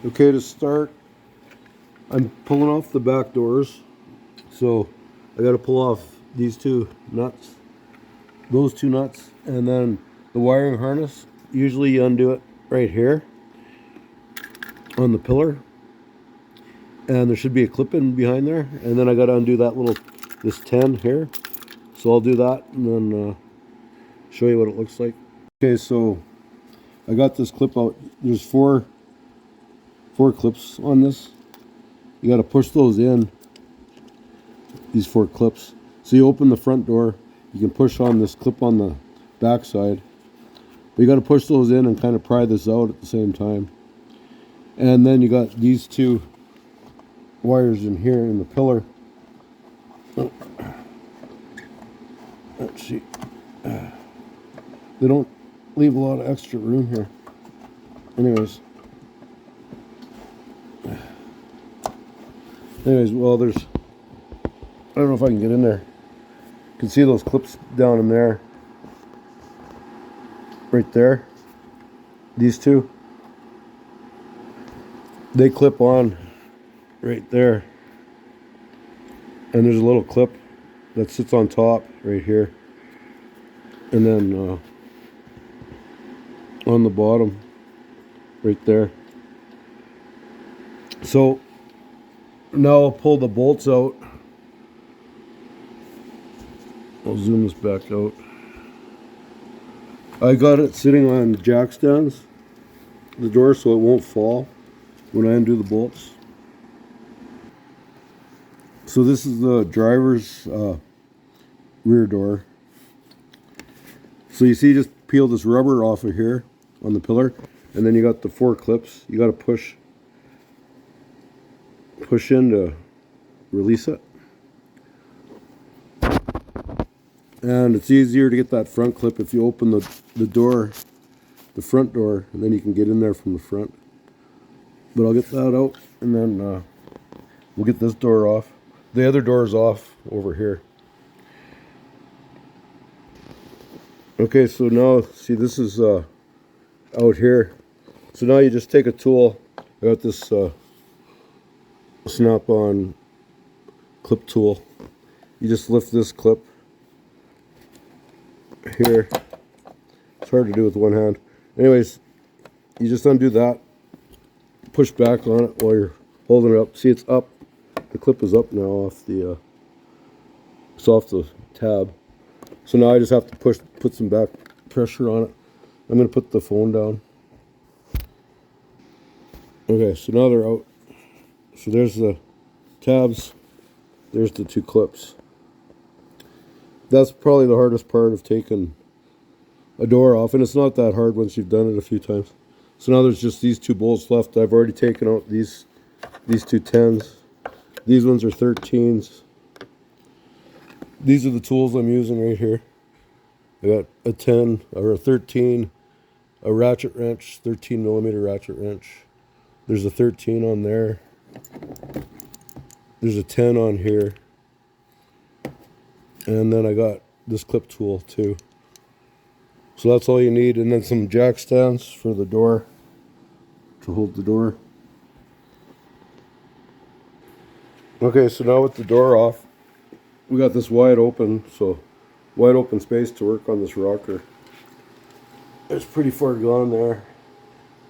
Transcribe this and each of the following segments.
Okay, to start, I'm pulling off the back doors. So I got to pull off these two nuts, those two nuts, and then the wiring harness. Usually you undo it right here on the pillar, and there should be a clip in behind there, and then I got to undo that this 10 here. So I'll do that and then show you what it looks like. Okay, so I got this clip out. There's four clips on this. You got to push those in, these 4 clips. So you open the front door, you can push on this clip on the back side. But you got to push those in and kind of pry this out at the same time. And then you got these 2 wires in here in the pillar. Let's see. They don't leave a lot of extra room here. Anyways, well, I don't know if I can get in there. You can see those clips down in there. Right there. These 2. They clip on right there. And there's a little clip that sits on top right here. And then on the bottom right there. So now I'll pull the bolts out. I'll zoom this back out. I got it sitting on jack stands, the door, so it won't fall when I undo the bolts. So this is the driver's rear door. So you see, just peel this rubber off of here on the pillar, and then you got the 4 clips. You got to push in to release it. And it's easier to get that front clip if you open the door, the front door, and then you can get in there from the front. But I'll get that out, and then we'll get this door off. The other door is off over here. Okay, so now, see, this is out here. So now you just take a tool. I got this snap-on clip tool. You just lift this clip here. It's hard to do with one hand. Anyways, you just undo that, push back on it while you're holding it up. See, it's up. The clip is up now off the it's off the tab. So now I just have to put some back pressure on it. I'm going to put the phone down. Okay, so now they're out. So there's the tabs. There's the 2 clips. That's probably the hardest part of taking a door off, and it's not that hard once you've done it a few times. So now there's just these 2 bolts left. I've already taken out these 2 10s. These ones are 13s. These are the tools I'm using right here. I got a 10 or a 13, a ratchet wrench, 13mm ratchet wrench. There's a 13 on there. There's a 10 on here. And then I got this clip tool too. So that's all you need. And then some jack stands for the door, to hold the door. Okay, so now with the door off, we got this wide open, so wide open space to work on this rocker. It's pretty far gone there.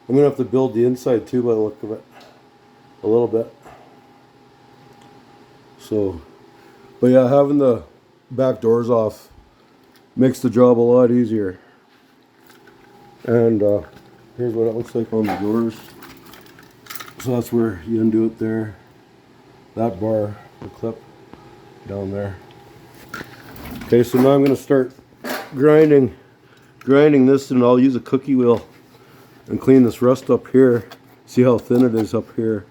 I'm gonna have to build the inside too by the look of it, a little bit. So, but yeah, having the back doors off makes the job a lot easier. And here's what it looks like on the doors. So that's where you undo it there. That bar, the clip down there. Okay, so now I'm going to start grinding this, and I'll use a cookie wheel and clean this rust up here. See how thin it is up here.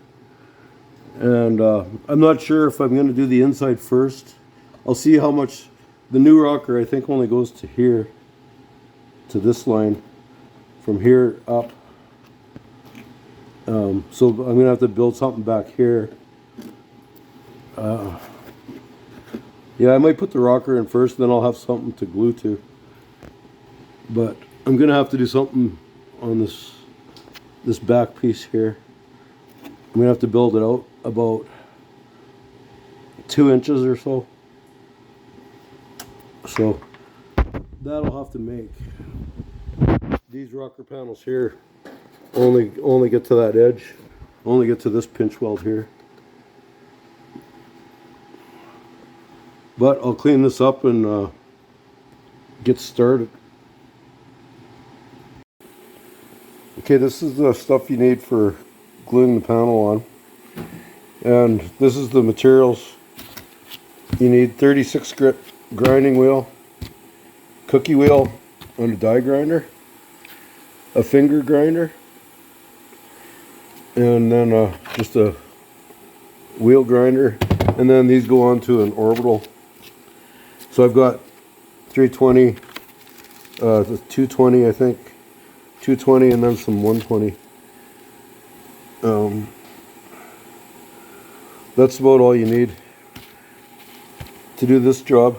And I'm not sure if I'm going to do the inside first. I'll see how much. The new rocker I think only goes to here, to this line, from here up. So I'm going to have to build something back here. Yeah, I might put the rocker in first, then I'll have something to glue to. But I'm going to have to do something on this back piece here. I'm gonna have to build it out about 2 inches or so. So that'll have to make. These rocker panels here only get to that edge, only get to this pinch weld here. But I'll clean this up and get started. Okay, this is the stuff you need for gluing the panel on. And this is the materials. You need 36 grit grinding wheel, cookie wheel on a die grinder, a finger grinder, and then just a wheel grinder. And then these go onto an orbital. So I've got 320, the 220 I think, 220 and then some 120. That's about all you need to do this job.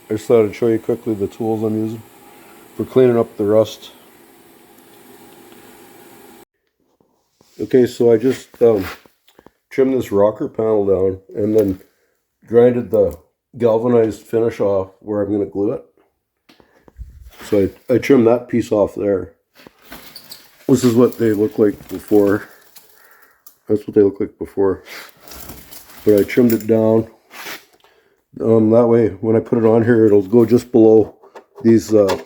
I just thought I'd show you quickly the tools I'm using for cleaning up the rust. Okay, so I just trimmed this rocker panel down and then grinded the galvanized finish off where I'm going to glue it. So I trimmed that piece off there. This is what they look like before. That's what they look like before. But I trimmed it down. That way, when I put it on here, it'll go just below these oval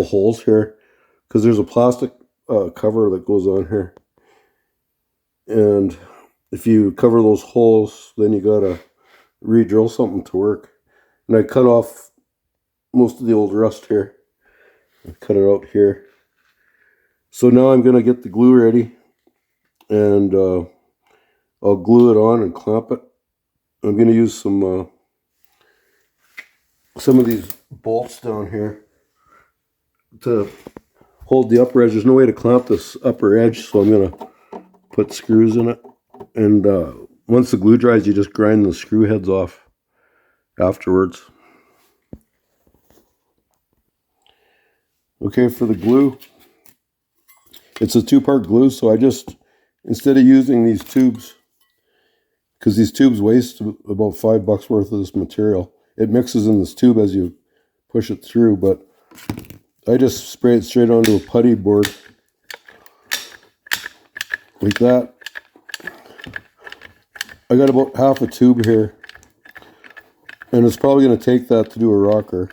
holes here, because there's a plastic cover that goes on here. And if you cover those holes, then you gotta re-drill something to work. And I cut off most of the old rust here. I cut it out here. So now I'm gonna get the glue ready, and I'll glue it on and clamp it. I'm gonna use some of these bolts down here to hold the upper edge. There's no way to clamp this upper edge, so I'm gonna put screws in it. And once the glue dries, you just grind the screw heads off afterwards. Okay, for the glue, it's a 2-part glue, so I just, instead of using these tubes, because these tubes waste about $5 worth of this material, it mixes in this tube as you push it through, but I just spray it straight onto a putty board like that. I got about half a tube here, and it's probably going to take that to do a rocker.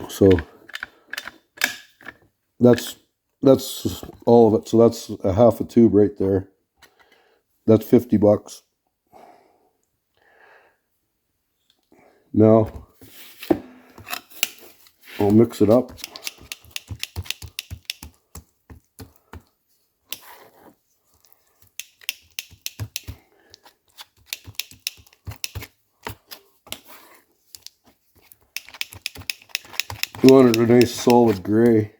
So that's all of it. So that's a half a tube right there. That's $50. Now I'll mix it up. We wanted a nice solid gray.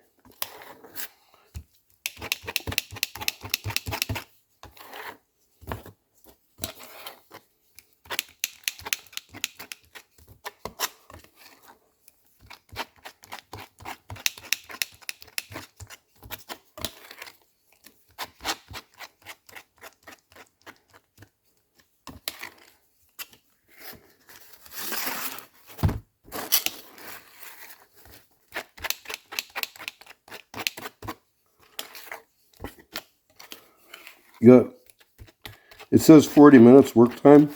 It says 40 minutes work time,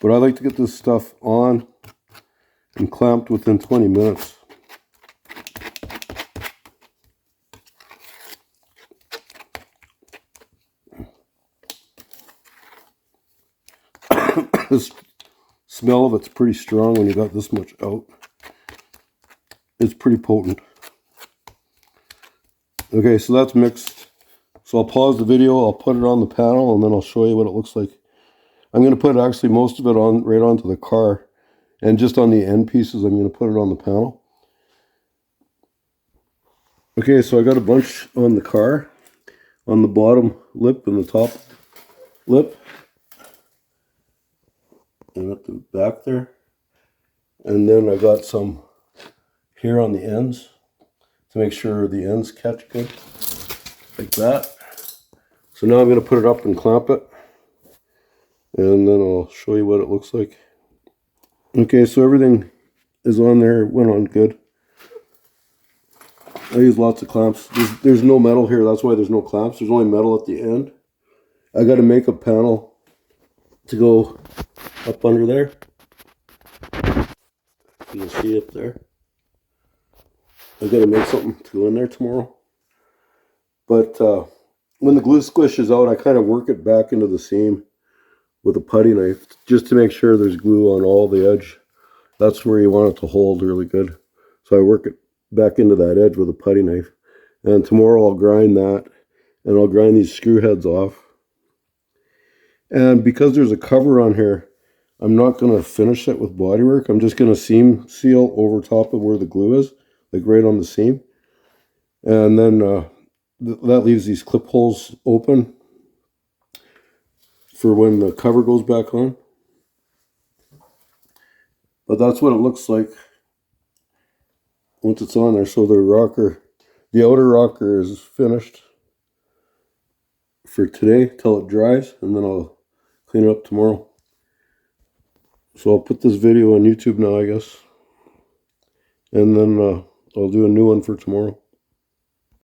but I like to get this stuff on and clamped within 20 minutes. The smell of it's pretty strong when you got this much out. It's pretty potent. Okay, so that's mixed. So I'll pause the video, I'll put it on the panel, and then I'll show you what it looks like. I'm going to put actually most of it on right onto the car, and just on the end pieces I'm going to put it on the panel. Okay, so I got a bunch on the car, on the bottom lip and the top lip, and at the back there. And then I got some here on the ends to make sure the ends catch good. like that. So now I'm going to put it up and clamp it, and then I'll show you what it looks like. Okay, so everything is on there. It went on good. I use lots of clamps. There's no metal here. That's why there's no clamps. There's only metal at the end. I got to make a panel to go up under there. You can see it there. I got to make something to go in there tomorrow. But when the glue squishes out, I kind of work it back into the seam with a putty knife just to make sure there's glue on all the edge. That's where you want it to hold really good. So I work it back into that edge with a putty knife. And tomorrow I'll grind that, and I'll grind these screw heads off. And because there's a cover on here, I'm not going to finish it with bodywork. I'm just going to seam seal over top of where the glue is, like right on the seam. And then that leaves these clip holes open for when the cover goes back on. But that's what it looks like once it's on there. So the rocker, the outer rocker is finished for today till it dries, and then I'll clean it up tomorrow. So I'll put this video on YouTube now, I guess. And then I'll do a new one for tomorrow.